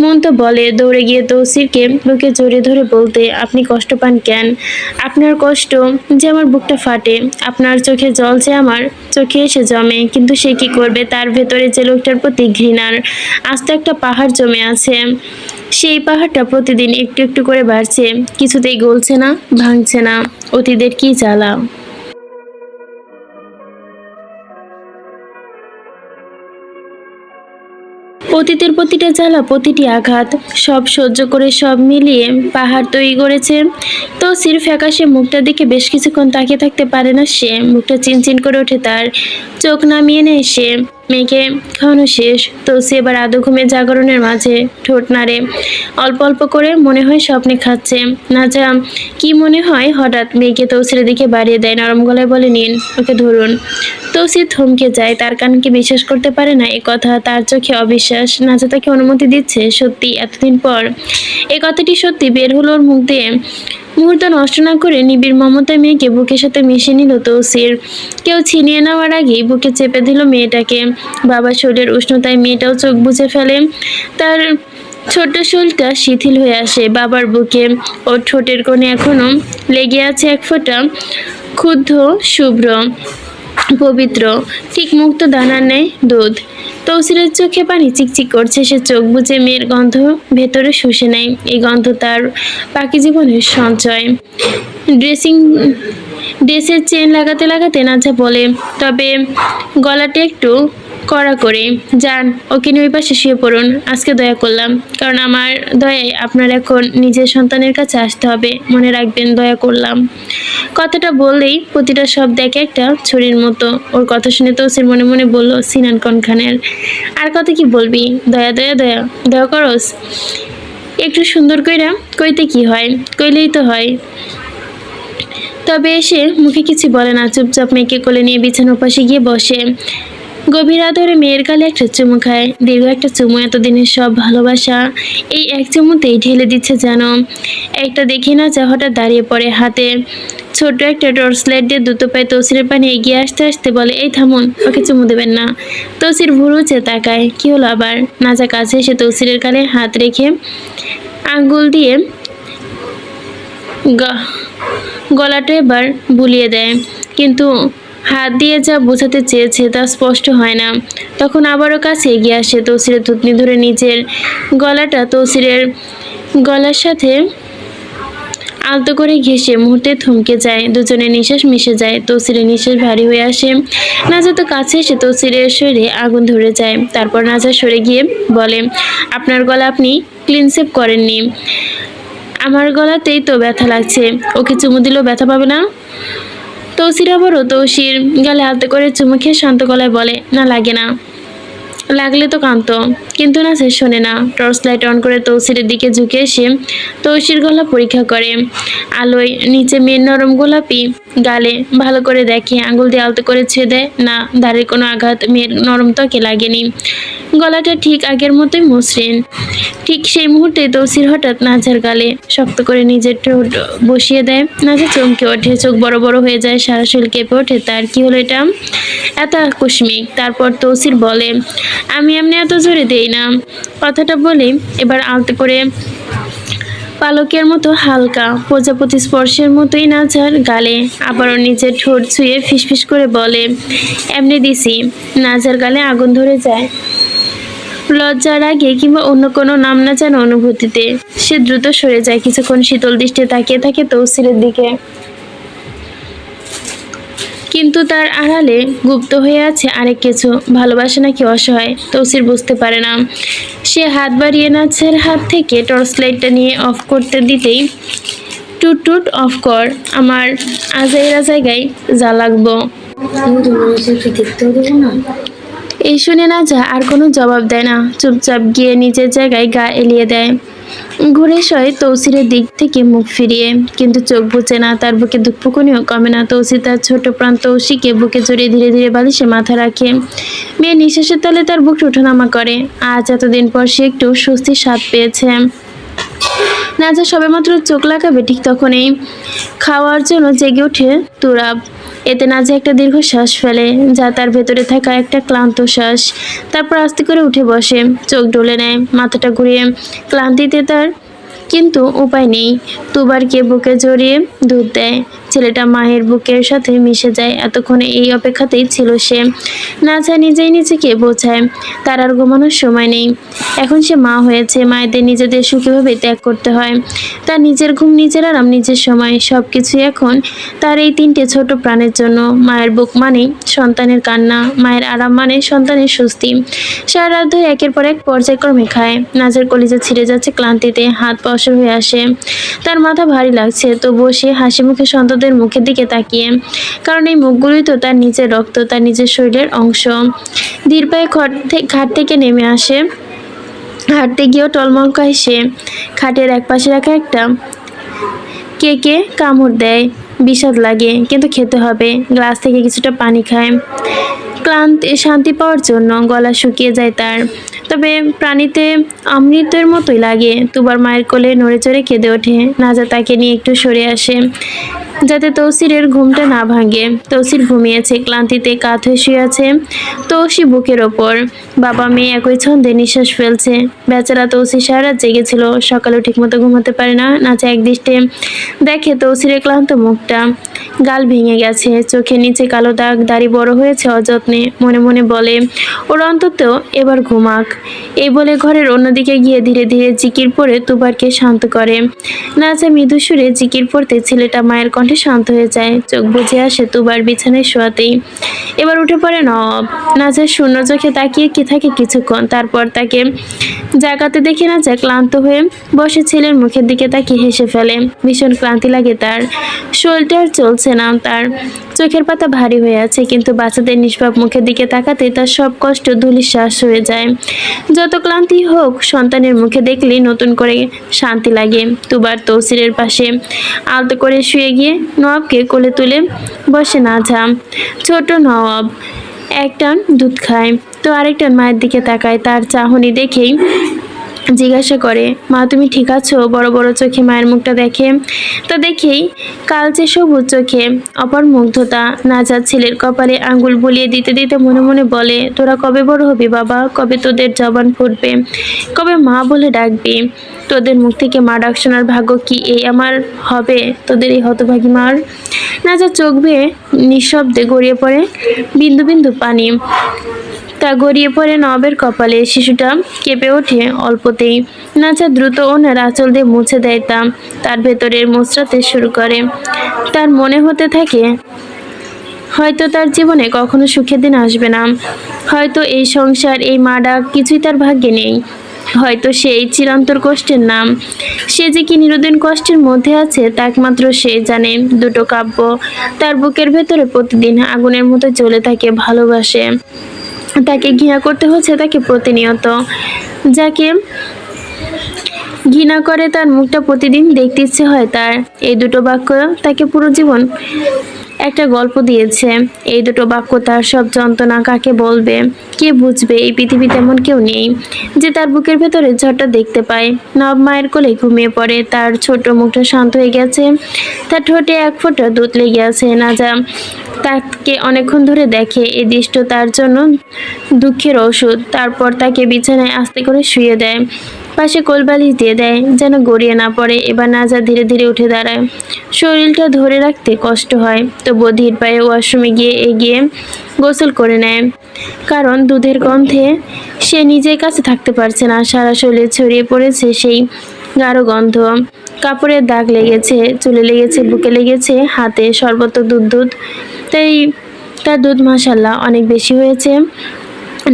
Speaker 1: মন তো বলে দৌড়ে গিয়ে তৌসিরকে বুকে জড়িয়ে ধরে বলতে, আপনি কষ্ট পান কেন? আপনার কষ্ট যে আমার বুকটা ফাটে, আপনার চোখে জল যে আমার চোখে এসে জমে, কিন্তু সে কি করবে? তার ভেতরে যে লোকটার প্রতি ঘৃণার আস্ত একটা পাহাড় জমে আছে, সেই পাহাড়টা প্রতিদিন একটু একটু করে বাড়ছে, কিছুতেই গলছে না, ভাঙছে না। অতীতের কি জ্বালা! অতীতের প্রতিটা জ্বালা, প্রতিটি আঘাত, সব সহ্য করে সব মিলিয়ে পাহাড় তৈরি করেছে। তো সির ফ্যাকাশে মুখটার দিকে বেশ কিছুক্ষণ তাকিয়ে থাকতে পারে না সে। মুখটা চিনচিন করে ওঠে তার। চোখ নামিয়ে নেয় সে। মেয়েকে খাওয়ানো শেষ। তো সে এবার আদো ঘুমে জাগরণের মাঝে ঠোঁট নাড়ে অল্প অল্প করে, মনে হয় স্বপ্নে খাচ্ছে। না যা কি মনে হয়, হঠাৎ মেয়েকে তৌসিরের দিকে বাড়িয়ে দেয়, নরম গলায় বলে, নিন, ওকে ধরুন। তৌসির থমকে যায়, তার কানকে বিশ্বাস করতে পারে না এ কথা, তার চোখে অবিশ্বাস। নাজা তাকে অনুমতি দিচ্ছে, সত্যি এতদিন পর এই কথাটি সত্যি বের হলো ওর মুখ দিয়ে। মুহূর্ত নষ্ট না করে নিবিড় মমতায় মেয়েকে বুকের সাথে মিশিয়ে নিল তৌসির। কেউ ছিনিয়ে নেওয়ার আগেই বুকে চেপে দিল মেয়েটাকে। বাবার শরীরের উষ্ণতায় মেয়েটাও চোখ বুজে ফেলে। তার ছোট্ট শরীরটা শিথিল হয়ে আসে বাবার বুকে। ওর ঠোঁটের কোণে এখনো লেগে আছে এক ফোঁটা ক্ষুব্ধ শুভ্র পবিত্র, ঠিক মুক্ত দানার ন্যায় দুধ। তৌসিরের চোখে পানি চিকচিক করছে, সে চোখ বুজে মেয়ের গন্ধ ভেতরে শুষে নেয়। এই গন্ধ তার বাকি জীবনের সঞ্চয়। ড্রেসের চেন লাগাতে লাগাতে নাজা বলে, তবে গলাটা একটু কড়া করে যান, ওকে নিয়ে ওই পাশে শুয়ে পড়ুন। আজকে দয়া করলাম, কারণ আমার দয়ায় আপনার এখন নিজের সন্তানের কাছে আসতে হবে, মনে রাখবেন, দয়া করলাম। কথাটা বললেই প্রতিটা শব্দ এক একটা ছুরির মতো। ওর কথা শুনে তৌসির মনে মনে বলল, সিনান কোন খানের, আর কত কি বলবি? দয়া দয়া দয়া দয়া করস, একটু সুন্দর কইরা কইতে কি হয়, কইলেই তো হয়। তবে এসে মুখে কিছু বলে না, চুপচাপ মেয়েকে কোলে নিয়ে বিছানার পাশে গিয়ে বসে। গভীর আদরে মেয়ের গালে একটা চুমু খায়, দীর্ঘ একটা চুমু। এতদিনের সব ভালোবাসা এই এক চুমুতেই ঢেলে দিচ্ছে যেন। একটা দেখে না যা হঠাৎ দাঁড়িয়ে পড়ে, হাতে ছোট্ট একটা টর্চ লাইট দিয়ে দ্রুত পায়ে তৌসিরের পানে এগিয়ে আসতে আসতে বলে, এই থামুন, ওকে চুমু দেবেন না। তৌসির ভুরুচে তাকায়, কি হলো আবার? নাজা কাছে এসে তৌসিরের গালে হাত রেখে আঙ্গুল দিয়ে গলাটা এবার বুলিয়ে দেয়, কিন্তু হাত দিয়ে যা বোঝাতে চেয়েছে তা স্পষ্ট হয় না। তখন আবারও কাছে এগিয়ে আসে, তৌসিরের থুতনি ধরে নিজের গলাটা তৌসিরের গলার সাথে আলতো করে ঘেঁষে মুহূর্তে থমকে যায়। দুজনের নিঃশ্বাস মিশে যায়, তৌসিরের নিঃশ্বাস ভারী হয়ে আসে। নাজা তো কাছে এসে তৌসিরের শরীরে আগুন ধরে যায়। তারপর নাজা সরে গিয়ে বলে, আপনার গলা আপনি ক্লিন সেভ করেননি, আমার গলাতেই তো ব্যথা লাগছে, ওকে চুমু দিলেও ব্যথা পাবে না? তৌসির আবারও তৌসির গালে হাতে করে চুমু খেয়ে শান্ত গলায় বলে, না লাগে না, লাগলে তো কাঁদতো। কিন্তু না, সে শোনে না। টর্চ লাইট অন করে তৌসিরের দিকে ঝুঁকে এসে তৌসির গলা পরীক্ষা করে। আলোয় নিচে মেয়ের নরম গোলাপি গালে ভালো করে দেখে, আঙুল দিয়ে আলতো করে ছুঁয়ে দেয়। না, দাড়ির কোনো আঘাত মেয়ের নরম ত্বকে লাগেনি। গলাটা ঠিক আগের মতোই মসৃণ। ঠিক সেই মুহূর্তে তৌসির হঠাৎ নাজার গালে শক্ত করে নিজের ঠোঁট বসিয়ে দেয়। নাজা চমকে ওঠে, চোখ বড় বড় হয়ে যায়, সারা শরীর কেঁপে ওঠে তার। কি হলো এটা? এত আকস্মিক। তারপর তৌসির বলে, আমি এমনি এত জোরে দেই না। কথাটা বলে এবার আলতো করে পালকের মতো হালকা প্রজাপতি স্পর্শের মতোই নাজার গালে আবারও নিজের ঠোঁট ছুঁয়ে ফিসফিস করে বলে, এমনি দিছি। নাজার গালে আগুন ধরে যায় লজ্জার আগে কিংবা অন্য কোনো নাম না জানা অনুভূতিতে। সে দ্রুত সরে যায়, কিছুক্ষণ শীতল দৃষ্টি তাকিয়ে থাকে তৌসিরের দিকে, কিন্তু তার আড়ালে গুপ্ত হয়ে আছে আরেক কিছু, ভালোবাসা নাকি অসহায়, তৌসির বুঝতে পারে না। সে হাত বাড়িয়ে নাচের হাত থেকে টর্চ লাইটটা নিয়ে অফ করতে দিতেই, টুট টুট অফ কর, আমার আজাইরা জায়গায় যা লাগবো। এই শুনে নাজা আর কোনো জবাব দেয় না, চুপচাপ গিয়ে নিজের জায়গায় গা এলিয়ে দেয়। ঘুরে শয় তৌসিরের দিক থেকে মুখ ফিরিয়ে, কিন্তু চোখ বুঝে না, তার বুকে দুঃখকুনিও কমে না। তৌসির তার ছোট প্রাণ তৌসিকে বুকে জড়িয়ে ধীরে ধীরে বালিশে মাথা রাখে। মেয়ে নিঃশ্বাসের তালে তার বুক ওঠানামা করে। আজ এতদিন পর সে একটু স্বস্তির স্বাদ পেয়েছে। নাজা সবেমাত্র চোখ লাগাবে ঠিক তখনই খাওয়ার জন্য জেগে ওঠে তুরাব। এতে নাজা একটা দীর্ঘ শ্বাস ফেলে, যা তার ভেতরে থাকা একটা ক্লান্ত শ্বাস। তারপর আস্তে করে উঠে বসে, চোখ ডলে নেয়, মাথাটা ঘুরিয়ে ক্লান্তিতে তার কিন্তু উপায় নেই। তুবারকে বুকে জড়িয়ে দুধ দেয়। ছেলেটা মায়ের বুকের সাথে মিশে যায়। এতক্ষণে এই অপেক্ষাতেই ছিল সে। নাজা নিজেই নিজেকে বোঝায় তার আর ঘুমানোর সময় নেই। এখন সে মা হয়েছে, মায়েদের নিজেদের সুখীভাবে ত্যাগ করতে হয়। তার নিজের ঘুম, নিজের আরাম, নিজের সময়, সবকিছুই এখন তার এই তিনটে ছোট প্রাণের জন্য। মায়ের বুক মানে সন্তানের কান্না, মায়ের আরাম মানে সন্তানের স্বস্তি। সারা রাত ধরে একের পর এক পর্যায়ক্রমে খায়। নাজের কলিজা ছিঁড়ে যাচ্ছে ক্লান্তিতে, হাত পা অসর হয়ে আসে। তার মাথা ভারী লাগছে, তবুও সে হাসি মুখে সন্তানদের মুখের দিকে তাকিয়ে। কারণ এই মুখগুলোই তো তার নিজের রক্ত, তার নিজের শরীরের অংশ। ধীর পায়ে ঘাট থেকে নেমে আসে। হাঁটতে গিয়েও টলমল খায় সে। খাটের এক পাশে রাখা একটা কেকে কামড় দেয়। বিষাদ লাগে, কিন্তু খেতে হবে। গ্লাস থেকে কিছুটা পানি খায় শান্তি পাওয়ার জন্য। গলা শুকিয়ে যায় তার, তবে প্রাণীতে অমৃতের মতোই লাগে। তুবার মায়ের কোলে নড়ে চড়ে কেঁদে ওঠে। নাজা তাকে নিয়ে একটু সরে আসে যাতে তৌসিরের ঘুমটা না ভাঙে। তৌসির ঘুমিয়েছে, ক্লান্তিতে কাত হয়ে শুয়ে আছে তৌসি বুকের ওপর। বাবা মেয়ে একই ছন্দে নিঃশ্বাস ফেলছে। বেচারা তৌসি সারা রাত জেগেছিল, সকালেও ঠিকমতো ঘুমাতে পারে না। নাচা একদৃষ্টে দেখে তৌসিরের ক্লান্ত মুখটা, গাল ভেঙে গেছে, চোখের নিচে কালো দাগ, দাড়ি বড় হয়েছে অযত্নে। মনে মনে বলে ওর অন্তত এবার ঘুমাক। এই বলে ঘরের অন্যদিকে গিয়ে ধীরে ধীরে জিকির পড়ে তুবারকে শান্ত করে। নাচা মৃদু সুরে জিকির পড়তে ছেলেটা মায়ের কণ্ঠে শান্ত হয়ে যায়। চোখ বুজে আসে তুবার বিছানায় শোয়াতেই। এবার উঠে পড়ে নওয়াব। নাচা শূন্য চোখে তাকিয়ে কি থাকে কিছুক্ষণ, তারপর তাকে জাগাতে দেখে নাচা ক্লান্ত হয়ে বসে ছেলের মুখের দিকে তাকিয়ে হেসে ফেলে। ভীষণ ক্লান্তি লাগে তার, শরীরটা আর চলছে না তার। চোখের পাতা ভারী হয়ে আছে, কিন্তু বাচ্চাদের নিষ্পাপ মুখের দিকে তাকাতে তার সব কষ্ট ধূলিসাৎ হয়ে যায়। যত ক্লান্তি হোক, সন্তানের মুখে দেখলেই নতুন করে শান্তি লাগে। তুবার তৌসিরের পাশে আলতো করে শুয়ে গিয়ে নওয়াবকে কোলে তুলে বসে নাজা। ছোট নওয়াব এক টান দুধ খায়, তো আরেকটান মায়ের দিকে তাকায়। তার চাহনি দেখেই জিজ্ঞাসা করে, মা তুমি ঠিক আছো? বড় বড় চোখে মায়ের মুখটা দেখে, তা দেখেই কালচে সবুজ চোখে অপার মুগ্ধতা। নাজাত ছেলের কপালে আঙ্গুল বুলিয়ে দিতে দিতে মনে মনে বলে, তোরা কবে বড় হবি বাবা? কবে তোদের জবান ফুটবে? কবে মা বলে ডাকবি? তোদের মুখ থেকে মা ডাক শোনার ভাগ্য কি এই আমার হবে? তোদের এই হতভাগী মার। নাজাত চোখ বেয়ে নিঃশব্দে গড়িয়ে পড়ে বিন্দু বিন্দু পানি। তা গড়িয়ে পড়ে নবের কপালে। শিশুটা কেঁপে ওঠে অল্পতেই। নাচা দ্রুত ওনার আঁচল দিয়ে মুছে দেয় তা। তার ভেতরের মোচড়াতে শুরু করে। তার মনে হতে থাকে হয়তো তার জীবনে কখনো সুখের দিন আসবে না। হয়তো এই সংসার, এই মা ডাক কিছুই তার ভাগ্যে নেই। হয়তো সেই চিরন্তর কষ্টের নাম। সে যে কি নিরুদিন কষ্টের মধ্যে আছে তা একমাত্র সে জানে। দুটো কাব্য তার বুকের ভেতরে প্রতিদিন আগুনের মতো জ্বলে থাকে। ভালোবাসে তাকে, ঘৃণা করতে হচ্ছে তাকে প্রতিনিয়ত। যাকে ঘৃণা করে তার মুখটা প্রতিদিন দেখতে ইচ্ছে হয় তার। এই দুটো বাক্য তাকে পুরো জীবন একটা গল্প দিয়েছে। এই দুটো বাক্য তার সব যন্ত্রণা কাকে বলবে, কে বুঝবে? এই পৃথিবীতে এমন কেউ নেই যে তার বুকের ভেতরে ঝড়টা দেখতে পায়। নব মায়ের কোলে ঘুমিয়ে পড়ে। তার ছোট মুখটা শান্ত হয়ে গেছে, তার ঠোঁটে এক ফোঁটা দুধ লেগে আছে। নাজা তাকে অনেকক্ষণ ধরে দেখে। এই দৃশ্য তার জন্য দুঃখের ওষুধ। তারপর তাকে বিছানায় আস্তে করে শুয়ে দেয়, পাশে কোলবালিশ দিয়ে দেয় যেন গড়িয়ে না পড়ে। এবার নাজা ধীরে ধীরে উঠে দাঁড়ায়। শরীরটা ধরে রাখতে কষ্ট হয়, তবুও ধীর পায়ে ওয়াশরুমে গিয়ে এগিয়ে গোসল করে নেয়। কারণ দুধের গন্ধে সে নিজের কাছে থাকতে পারছে না। সারা শরীরে ছড়িয়ে পড়েছে সেই গাঢ় গন্ধ। কাপড়ের দাগ লেগেছে, চুলে লেগেছে, বুকে লেগেছে, হাতে। সর্বত্র দুধ দুধ। তাই তার দুধ মাশাআল্লাহ অনেক বেশি হয়েছে।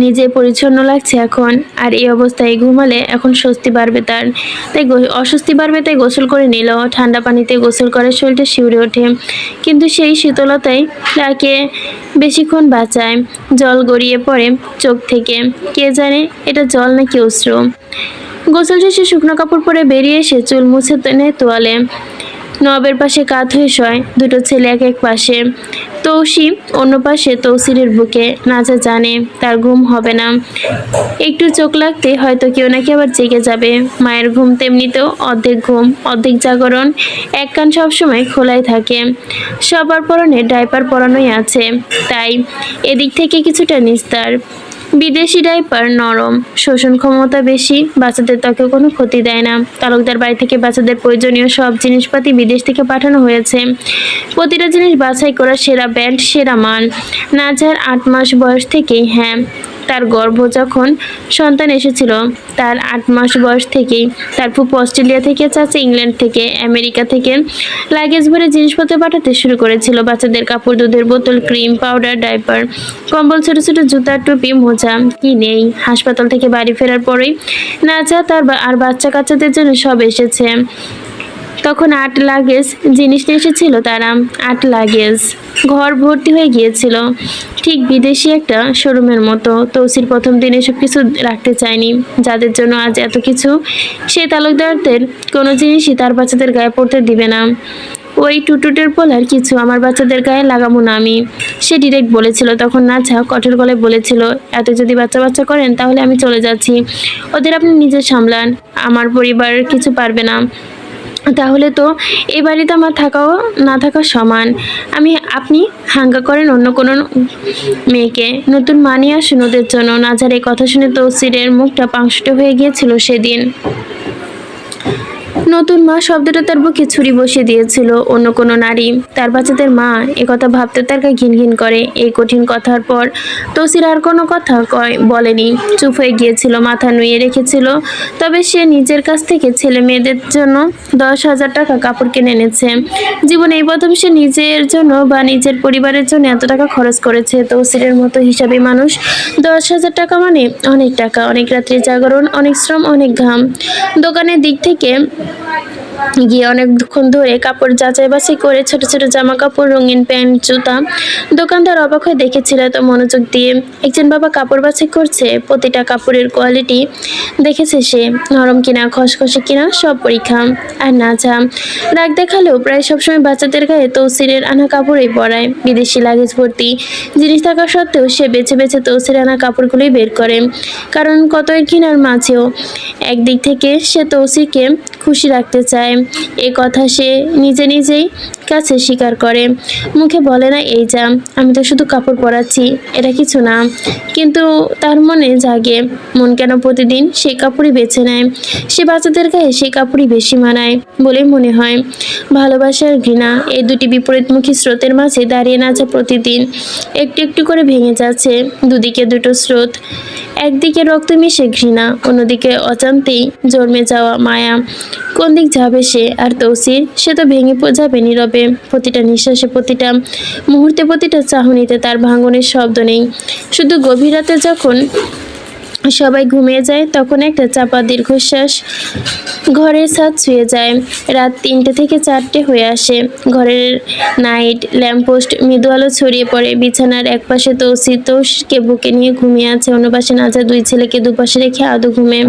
Speaker 1: নিজে পরিচ্ছন্ন লাগছে এখন। আর এই অবস্থায় ঘুমালে এখন স্বস্তি বাড়বে তার, তাই অস্বস্তি বাড়বে। তাই গোসল করে নিল। ঠান্ডা পানিতে গোসল করে শরীরটা শিউরে ওঠে, কিন্তু সেই শীতলতাই তাকে বেশিক্ষণ বাঁচায়। জল গড়িয়ে পড়ে চোখ থেকে, কে জানে এটা জল নাকি অশ্রু। গোসল শেষে শুকনো কাপড় পরে বেরিয়ে এসে চুল মুছে নেয় তোয়ালে। নবের পাশে কাত হয়ে শয়। দুটো ছেলে এক এক পাশে, তৌসি অন্য পাশে তৌসিরের বুকে। নাজা জানে তার ঘুম হবে না। একটু চোখ লাগতে হয়তো কেউ নাকি আবার জেগে যাবে। মায়ের ঘুম তেমনিতেও অর্ধেক ঘুম অর্ধেক জাগরণ। এক কান সবসময় খোলাই থাকে। সবার পরনে ডাইপার পরানোই আছে, তাই এদিক থেকে কিছুটা নিস্তার। বিদেশি ডাইপার নরম, শোষণ ক্ষমতা বেশি, বাচ্চাদের ত্বকে কোনো ক্ষতি দেয় না। তালুকদার বাড়ি থেকে বাচ্চাদের প্রয়োজনীয় সব জিনিসপাতি বিদেশ থেকে পাঠানো হয়েছে। প্রতিটা জিনিস বাছাই করা, সেরা ব্র্যান্ড, সেরা মান। নাজার 8 মাস বয়স থেকেই, হ্যাঁ, তার গর্ভ যখন সন্তান এসেছিল তার 8 মাস বয়স থেকেই তার ফুপু অস্ট্রেলিয়া থেকে, চাচা ইংল্যান্ড থেকে, আমেরিকা থেকে লাগেজ ভরে জিনিসপত্র পাঠাতে শুরু করেছিল। বাচ্চাদের কাপড়, দুধের বোতল, ক্রিম, পাউডার, ডাইপার, কম্বল, ছোট ছোট জুতা, টুপি, মোজা, কি নেই। হাসপাতাল থেকে বাড়ি ফেরার পরেই নাজা তার আর বাচ্চা কাচ্চাদের জন্য সব এসেছে। তখন 8 লাগেজ জিনিস নিয়ে এসেছিল তারা। 8 লাগেজ, ঘর ভর্তি হয়ে গিয়েছিল, ঠিক বিদেশি একটা শোরুমের মতো। তৌসির প্রথম দিন এসব কিছু রাখতে চায়নি, যাদের জন্য আজ এত কিছু। সে তালুকদারদের কোনো জিনিসই তার বাচ্চাদের গায়ে পড়তে দিবে না। ওই টুটুটের পোলার কিছু আমার বাচ্চাদের গায়ে লাগাবো না আমি, সে ডিরেক্ট বলেছিল। তখন নাছা কঠোর গলায় বলেছিল, এত যদি বাচ্চা বাচ্চা করেন তাহলে আমি চলে যাচ্ছি, ওদের আপনি নিজে সামলান, আমার পরিবার কিছু পারবে না। তাহলে তো এই বাড়িতে আমার থাকাও না থাকা সমান। আপনি হাঙ্গা করেন অন্য কোনো মেয়েকে, নতুন মা নিয়ে আসুন ওদের জন্য। নাজার এই কথা শুনে তৌসিরের মুখটা পাংশুটে হয়ে গিয়েছিল সেদিন। নতুন মা শব্দটা তার বুকে ছুরি বসিয়ে দিয়েছিল। অন্য কোনো নারী তার বাচ্চাদের মা, একথা ভাবতে তার গায়ে ঘিন ঘিন করে। এই কঠিন কথার পর তৌসির আর কোনো কথা বলেনি, চুপ হয়ে গিয়েছিল, মাথা নুয়ে রেখেছিল। তবে সে নিজের কাছ থেকে ছেলে মেয়েদের জন্য 10,000 টাকা কাপড় কিনে এনেছে। জীবনে এই প্রথম সে নিজের জন্য বা নিজের পরিবারের জন্য এত টাকা খরচ করেছে। তৌসিরের মতো হিসাবী মানুষ 10,000 টাকা মানে অনেক টাকা, অনেক রাত্রি জাগরণ, অনেক শ্রম, অনেক ঘাম। দোকানের দিক থেকে গিয়ে অনেকক্ষণ ধরে কাপড় যাচাই বাছাই করে, ছোট ছোট জামা কাপড়, রঙিন প্যান্ট, জুতা। দোকানদার অবাক হয়ে দেখেছিল এত মনোযোগ দিয়ে একজন বাবা কাপড় বাছাই করছে। প্রতিটা কাপড়ের কোয়ালিটি দেখেছে সে, নরম কিনা, খসখসে কিনা, সব পরীক্ষা। আর নাজা রাগ দেখালেও প্রায় সবসময় বাচ্চাদের গায়ে তৌসিরের আনা কাপড়ই পরায়। বিদেশি লাগেজ ভর্তি জিনিস থাকা সত্ত্বেও সে বেছে বেছে তৌসির আনা কাপড়গুলোই বের করে, কারণ কতই ঘৃণার মাঝেও একদিক থেকে সে তৌসিরকে খুশি রাখতে চায়। এ কথা সে নিজে নিজেই কাছে স্বীকার করে, মুখে বলে না এই যা, আমি তো শুধু কাপড় পরাচ্ছি, এটা কিছু না। কিন্তু তার মনে জাগে, মন কেন প্রতিদিন সেই কাপড়ই বেছে নেয়। সে বাচ্চাদের গায়ে সেই কাপড়ই বেশি মানায় বলে মনে হয়। ভালোবাসা আর ঘৃণা, এই দুটি বিপরীতমুখী স্রোতের মাঝে দাঁড়িয়ে নাচে প্রতিদিন, একটু একটু করে ভেঙে যাচ্ছে দুদিকে দুটো স্রোত। একদিকে রক্ত মিশে ঘৃণা, অন্যদিকে অজান্তেই জন্মে যাওয়া মায়া। কোন দিক যাবে সে? আর তৌসির, সে তো ভেঙে যাবে নীরবে। প্রতিটা নিঃশ্বাসে, প্রতিটা মুহূর্তে, প্রতিটা চাহনিতে তার ভাঙনের শব্দ নেই। শুধু গভীর রাতে যখন সবাই ঘুমিয়ে যায় তখন একটা চাপা দীর্ঘশ্বাস ঘরের ছাদ ছুঁয়ে যায়। রাত 3টে থেকে 4টে হয়ে আসে। ঘরের নাইট ল্যাম্পপোস্ট মৃদু আলো ছড়িয়ে পড়ে। বিছানার একপাশে তৌসিরকে বুকে নিয়ে ঘুমিয়ে আছে, অন্য পাশে নাজা দুই ছেলেকে দুপাশে রেখে আদৌ ঘুমে।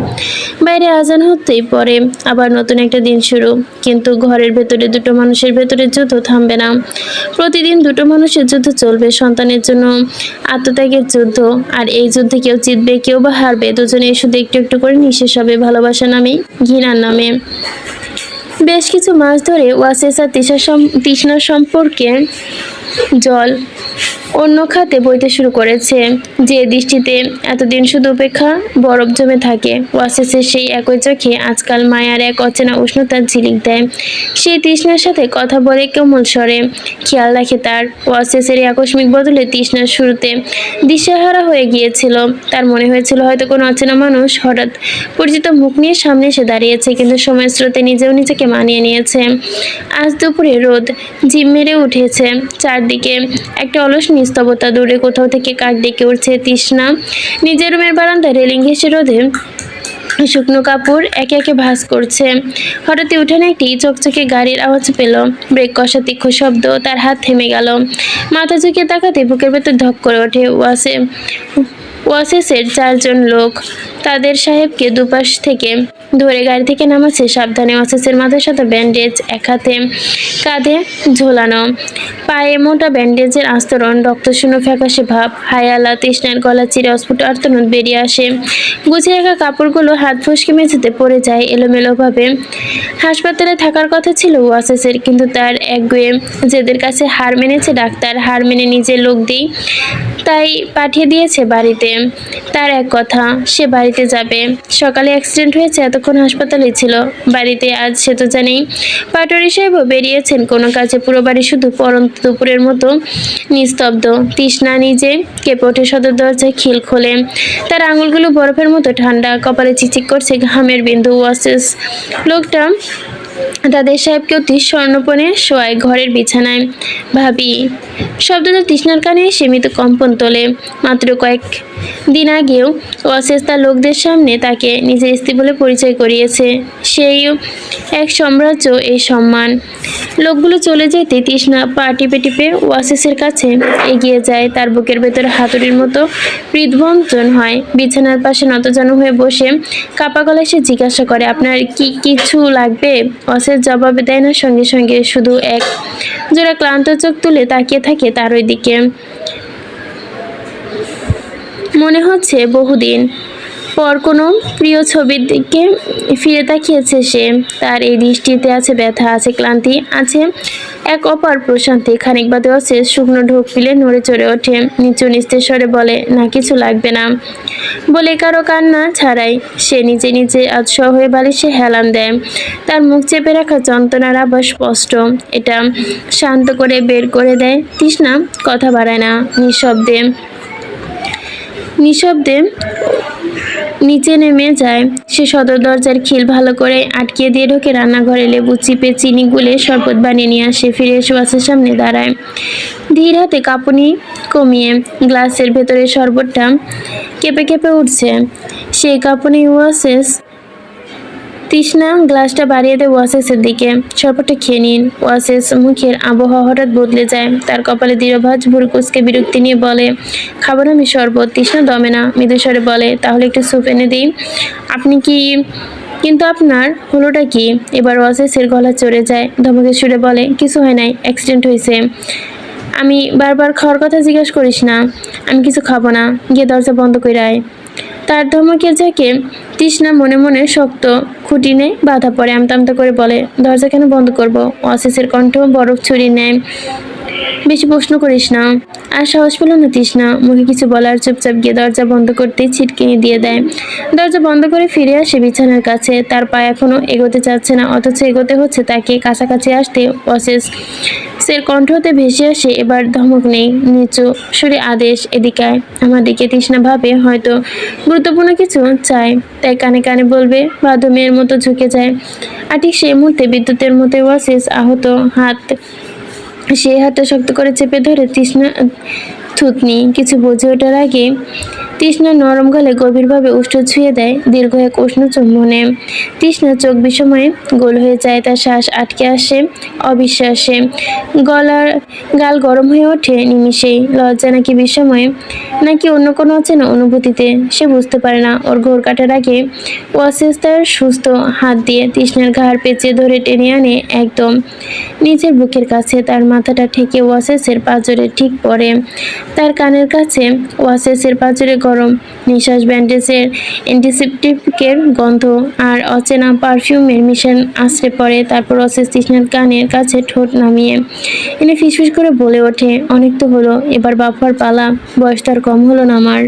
Speaker 1: বাইরে আজান হতেই পরে আবার নতুন একটা দিন শুরু। কিন্তু ঘরের ভেতরে দুটো মানুষের ভেতরে যুদ্ধ থামবে না। প্রতিদিন দুটো মানুষের যুদ্ধ চলবে, সন্তানের জন্য আত্মত্যাগের যুদ্ধ। আর এই যুদ্ধে কেউ জিতবে, কেউ বা হারবে, দুজনে শুধু একটু একটু করে নিঃশেষ হবে, ভালোবাসা নামে, ঘৃণার নামে। বেশ কিছু মাস ধরে ওয়াসেস আর তৃষ্ণার সম্পর্কে জল অন্য খাতে বইতে শুরু করেছে। যে দৃষ্টিতে এতদিন শুধু উপেক্ষা বরফ জমে থাকে, ওয়াসেসের সেই একই চোখে আজকাল মায়ার এক অচেনা উষ্ণতার ঝিলিক দেয়। সেই তৃষ্ণার সাথে কথা বলে কোমল স্বরে, খেয়াল রাখে তার। ওয়াসেসের এই আকস্মিক বদলে তৃষ্ণার শুরুতে দিশেহারা হয়ে গিয়েছিল। তার মনে হয়েছিল হয়তো কোনো অচেনা মানুষ হঠাৎ পরিচিত মুখ নিয়ে সামনে এসে দাঁড়িয়েছে, কিন্তু সময়ের স্রোতে নিজেও নিজেকে মানিয়ে নিয়েছে। আজ দুপুরে রোদ ঝিম মেরে উঠেছে, চারদিকে একটা অলস নিস্তবতা। দূরে কোথাও থেকে কাক ডেকে উঠছে। তৃষ্ণা নিজের রুমের বারান্দায় রেলিং ঘেঁষে রোদে শুকনো কাপড় একে একে ভাঁজ করছে। হঠাৎই উঠানে একটি চকচকে গাড়ির আওয়াজ পেল, ব্রেক কষা তীক্ষ্ণ শব্দ। তার হাত থেমে গেল। মাথা ঝুঁকিয়ে তাকাতে বুকের ভেতর ধক করে ওঠে। ওয়াসেসের 4 জন লোক তাদের সাহেবকে দুপাশ থেকে ধরে গাড়ি থেকে নামাচ্ছে সাবধানে। ওয়াসেসের মাথার সাথে ব্যান্ডেজ, এক হাতে কাঁধে ঝোলানো, পায়ে মোটা ব্যান্ডেজের আস্তরণ, রক্তশূন্য ফ্যাকাশে ভাব। হায়ালা তৃষ্ণার গলা চিরে অস্ফুট আর্তনাদ বেরিয়ে আসে। গুছিয়ে রাখা কাপড়গুলো হাত ফসকে মেঝেতে পড়ে যায় এলোমেলোভাবে। হাসপাতালে থাকার কথা ছিল ওয়াসেসের, কিন্তু তার একগুঁয়ে জেদের কাছে হার মেনেছে ডাক্তার। হার মেনে নিজের লোক দিয়েই তাই পাঠিয়ে দিয়েছে বাড়িতে। তার এক কথা, সে বাড়িতে যাবে। সকালে অ্যাক্সিডেন্ট হয়েছে, এতক্ষণ হাসপাতালে ছিল। বাড়িতে আজ সে তো জানেই। পাটোয়ারি সাহেবও বেরিয়েছেন কোনো কাজে। পুরো বাড়ি শুধু পরন্ত দুপুরের মতো নিস্তব্ধ। তৃষ্ণা নিজে কেঁপে ওঠে, সদর দরজায় খিল খোলে। তার আঙুলগুলো বরফের মতো ঠান্ডা, কপালে চিকচিক করছে ঘামের বিন্দু। ওয়াসেস লোকটা তাদের সাহেবকে অতি স্বর্ণপণে শোয়ায় ঘরের বিছানায়। ভাবি শব্দটা তৃষ্ণার কানে সীমিত কম্পন তোলে। মাত্র কয়েক দিন আগেও ওয়াসেস তার লোকদের সামনে তাকে নিজের স্ত্রী বলে পরিচয় করিয়েছে। সেই এক সাম্রাজ্য, এই সম্মান। লোকগুলো চলে যেতে তৃষ্ণা পা টিপে টিপে ওয়াসেসের কাছে এগিয়ে যায়। তার বুকের ভেতরে হাতুড়ির মতো হৃদবন্ধন হয়। বিছানার পাশে নতজানু হয়ে বসে কাপা গলায় সে জিজ্ঞাসা করে, আপনার কি কিছু লাগবে? ওয়াসেস জবাব দেয় না সঙ্গে সঙ্গে, শুধু এক জোড়া ক্লান্ত চোখ তুলে তাকিয়ে থাকে তার ওই দিকে। মনে হচ্ছে বহুদিন পর কোনো প্রিয় ছবির দিকে ফিরে তাকিয়েছে সে। তার এই দৃষ্টিতে আছে ব্যথা, আছে ক্লান্তি, আছে এক অপার প্রশান্তি। খানিক বাদে অশেষ শুকনো ঢোক পিলে নড়ে চড়ে ওঠে। নিচু নিস্তেজ স্বরে বলে, না কিছু লাগবে না। বলে কারো কান্না ছাড়াই সে নিজে নিজে আধশোয়া হয়ে বালিশে হেলান দেয়। তার মুখ চেপে রাখা যন্ত্রণার আবার স্পষ্ট। এটা শান্ত করে বের করে দেয়। তৃষ্ণা কথা বাড়ায় না, নিঃশব্দে নিঃশব্দে নিচে নেমে যায়। সে সদর দরজার খিল ভালো করে আটকিয়ে দিয়ে ঢোকে রান্নাঘরে। লেবু চিপে চিনি গুলে শরবত বানিয়ে নিয়ে আসে। ফিরে এসে ওয়াসের সামনে দাঁড়ায়, ধীর হাতে কাঁপুনি কমিয়ে। গ্লাসের ভেতরে শরবতটা কেঁপে কেঁপে উঠছে। সেই কাঁপুনি ওয়াসেস। তৃষ্ণা গ্লাসটা বাড়িয়ে দেয় ওয়াসেসের দিকে। শরবতটা খেয়ে নিন। ওয়াসেস মুখের আবহাওয়া হঠাৎ বদলে যায়। তার কপালে দৃঢ়ভাঁজ ভুরু কুঁচকে বিরক্তি নিয়ে বলে, খাবো না আমি শরবত। তৃষ্ণা দমে না, মৃদু স্বরে বলে, তাহলে একটু স্যুপ এনে দিই। আপনি কি কিন্তু আপনার হলোটা কি? এবার ওয়াসেসের গলা চড়ে যায়। ধমকে সুরে বলে, কিছু হয় নাই, অ্যাক্সিডেন্ট হয়েছে। আমি বারবার খাওয়ার কথা জিজ্ঞেস করিস না। আমি কিছু খাবো না, গিয়ে দরজা বন্ধ করে আয়। তার ধমকের ঝাঁকে তৃষ্ণা মনে মনে শক্ত খুঁটিনে বাধা পড়ে। আমতা আমতা করে বলে, দরজা কেন বন্ধ করবো? ওয়াসেসের কণ্ঠ বরফ ছুরি নেয়। বেশি প্রশ্ন করিস না। আর সাহস পেল না তৃষ্ণা মুখে কিছু বলার। চুপচাপ গিয়ে দরজা বন্ধ করতেই ছিটকিনি দিয়ে দেয়। দরজা বন্ধ করে ফিরে আসে বিছানার কাছে। তার পা এখনো এগোতে চাচ্ছে না, অথচ এগোতে হচ্ছে তাকে। কাছাকাছি আসতে ওয়াসেস সের কণ্ঠ হতে ভেসে আসে এবার ধমক নেই, নিচু সুরে আদেশ, এদিকে আয় আমার দিকে। তৃষ্ণা ভাবে হয়তো গুরুত্বপূর্ণ কিছু চায়, তাই কানে কানে বলবে বাধ্য মেয়ের মতো ঝুঁকে যায়। আর ঠিক সেই মুহূর্তে বিদ্যুতের মতো ওয়াসেস আহত হাত, সেই হাতটা শক্ত করে চেপে ধরে তৃষ্ণা থুতনি কিছু বুঝে ওঠার আগে তৃষ্ণা নরম গলে গভীরভাবে উষ্ঠ ছুঁয়ে দেয়। দীর্ঘ এক উষ্ণ চুম্বনে তৃষ্ণার চোখ বিস্ময়ে গোল হয়ে যায়। তার শ্বাস আটকে আসে অবিশ্বাসে। গাল গরম হয়ে ওঠে নিমিষেই। লজ্জা নাকি বিস্ময়ে, নাকি অন্য কোনো অচেনা অনুভূতিতে সে বুঝতে পারে না। ওর ঘোর কাটার আগে ওয়াসেস তার সুস্থ হাত দিয়ে তৃষ্ণার ঘাড় পেঁচিয়ে ধরে টেনে আনে একদম নিজের বুকের কাছে। তার মাথাটা ঠেকে ওয়াসেসের পাঁজরে ঠিক পড়ে। তার কানের কাছে ওয়াসেসের পাঁজরে গরম নিঃশ্বাস, ব্যান্ডেজের অ্যান্টিসেপটিকের গন্ধ আর অচেনা পারফিউমের মিশন আছড়ে পড়ে। তারপর ওয়াসেস তৃষ্ণার কানের কাছে ঠোঁট নামিয়ে এনে ফিসফিস করে বলে ওঠে, অনেক তো হলো, এবার বাপ হওয়ার পালা। বয়সটা আর কম হলো না আমার।